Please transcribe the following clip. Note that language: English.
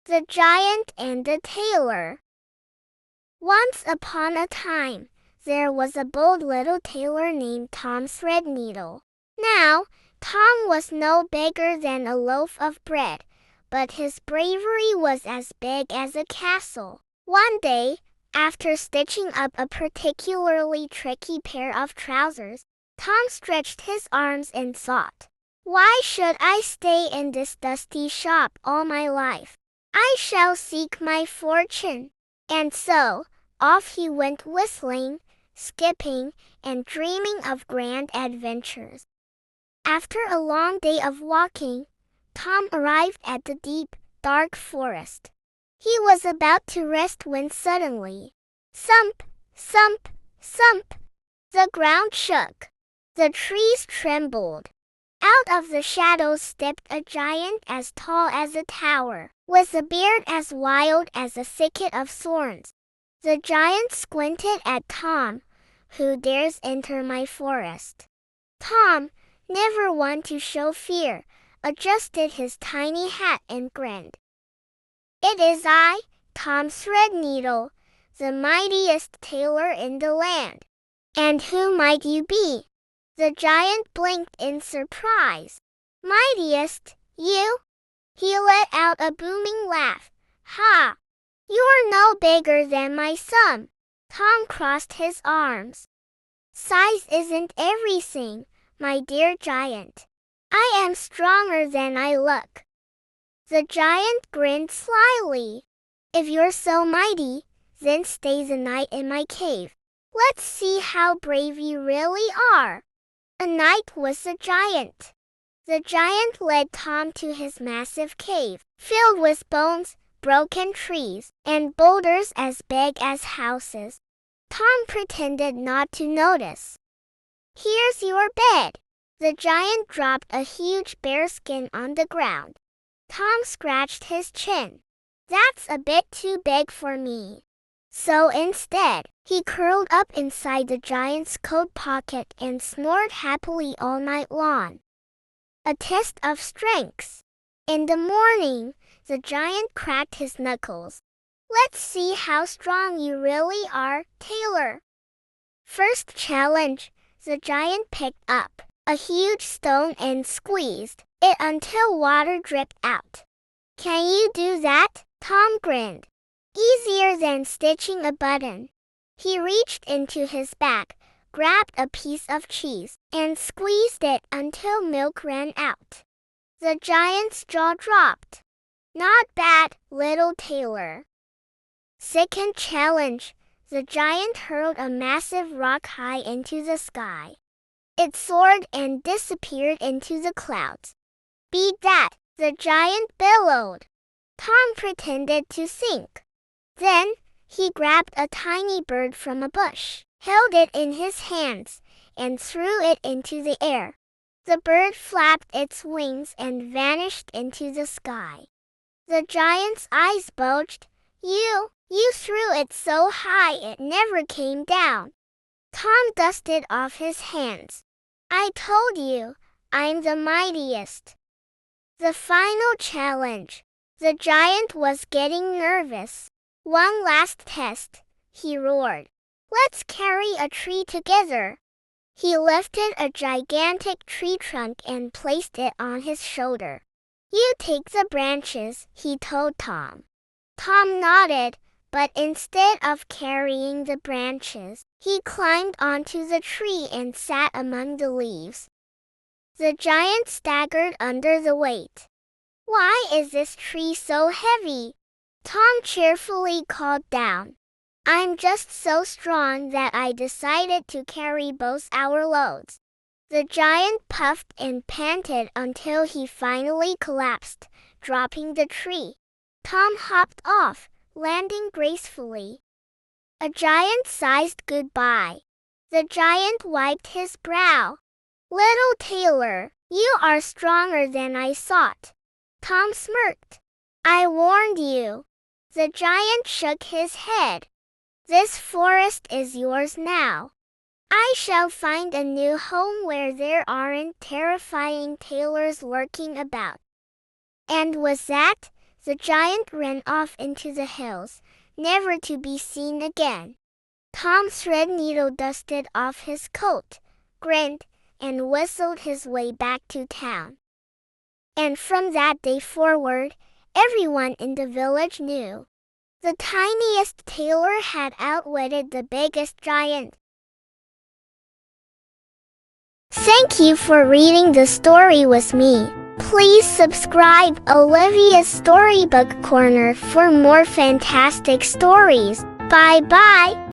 The Giant and the Tailor. Once upon a time, there was a bold little tailor named Tom Threadneedle. Now, Tom was no bigger than a loaf of bread, but his bravery was as big as a castle. One day, after stitching up a particularly tricky pair of trousers, Tom stretched his arms and thought, "Why should I stay in this dusty shop all my life? I shall seek my fortune." And so, off he went whistling, skipping, and dreaming of grand adventures. After a long day of walking, Tom arrived at the deep, dark forest. He was about to rest when suddenly, thump, thump, thump, the ground shook. The trees trembled. Out of the shadows stepped a giant as tall as a tower, with a beard as wild as a thicket of thorns. The giant squinted at Tom. "Who dares enter my forest?" Tom, never one to show fear, adjusted his tiny hat and grinned. "It is I, Tom Threadneedle, the mightiest tailor in the land." "And who might you be?" The giant blinked in surprise. "Mightiest, you?" He let out a booming laugh. "Ha! You're no bigger than my thumb." Tom crossed his arms. "Size isn't everything, my dear giant. I am stronger than I look." The giant grinned slyly. "If you're so mighty, then stay the night in my cave. Let's see how brave you really are." A night was the giant. The giant led Tom to his massive cave, filled with bones, broken trees, and boulders as big as houses. Tom pretended not to notice. "Here's your bed." The giant dropped a huge bearskin on the ground. Tom scratched his chin. "That's a bit too big for me." So instead, he curled up inside the giant's coat pocket and snored happily all night long. A test of strength. In the morning, the giant cracked his knuckles. "Let's see how strong you really are, Tailor." First challenge, the giant picked up a huge stone and squeezed it until water dripped out. "Can you do that?" Tom grinned. "Easier than stitching a button." He reached into his bag, grabbed a piece of cheese, and squeezed it until milk ran out. The giant's jaw dropped. "Not bad, little tailor." Second challenge, the giant hurled a massive rock high into the sky. It soared and disappeared into the clouds. "Beat that," the giant bellowed. Tom pretended to think. Then, he grabbed a tiny bird from a bush, held it in his hands, and threw it into the air. The bird flapped its wings and vanished into the sky. The giant's eyes bulged. You threw it so high it never came down." Tom dusted off his hands. "I told you, I'm the mightiest." The final challenge. The giant was getting nervous. "One last test," he roared. "Let's carry a tree together." He lifted a gigantic tree trunk and placed it on his shoulder. "You take the branches," he told Tom. Tom nodded, but instead of carrying the branches, he climbed onto the tree and sat among the leaves. The giant staggered under the weight. "Why is this tree so heavy?" Tom cheerfully called down. "I'm just so strong that I decided to carry both our loads." The giant puffed and panted until he finally collapsed, dropping the tree. Tom hopped off, landing gracefully. A giant-sized goodbye. The giant wiped his brow. "Little tailor, you are stronger than I thought." Tom smirked. "I warned you." The giant shook his head. "This forest is yours now. I shall find a new home where there aren't terrifying tailors lurking about." And with that, the giant ran off into the hills, never to be seen again. Tom Threadneedle dusted off his coat, grinned, and whistled his way back to town. And from that day forward, everyone in the village knew the tiniest tailor had outwitted the biggest giant. Thank you for reading the story with me. Please subscribe Olivia's Storybook Corner for more fantastic stories. Bye-bye.